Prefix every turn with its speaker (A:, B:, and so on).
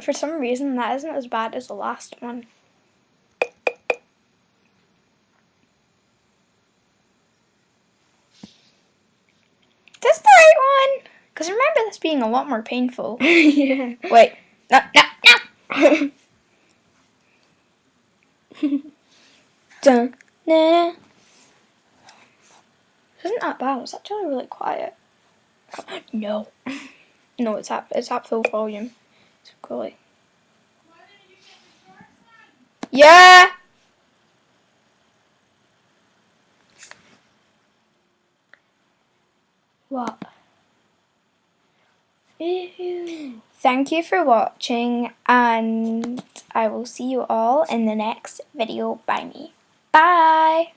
A: For some reason, that isn't as bad as the last one. That's the right one! Because I remember this being a lot more painful.
B: Yeah.
A: Wait. No, no, no! Dun, na, na. Isn't that bad? It's actually really quiet. No. No, it's at full volume. It's really... Yeah! What?
B: Ew.
A: Thank you for watching, and I will see you all in the next video by me. Bye!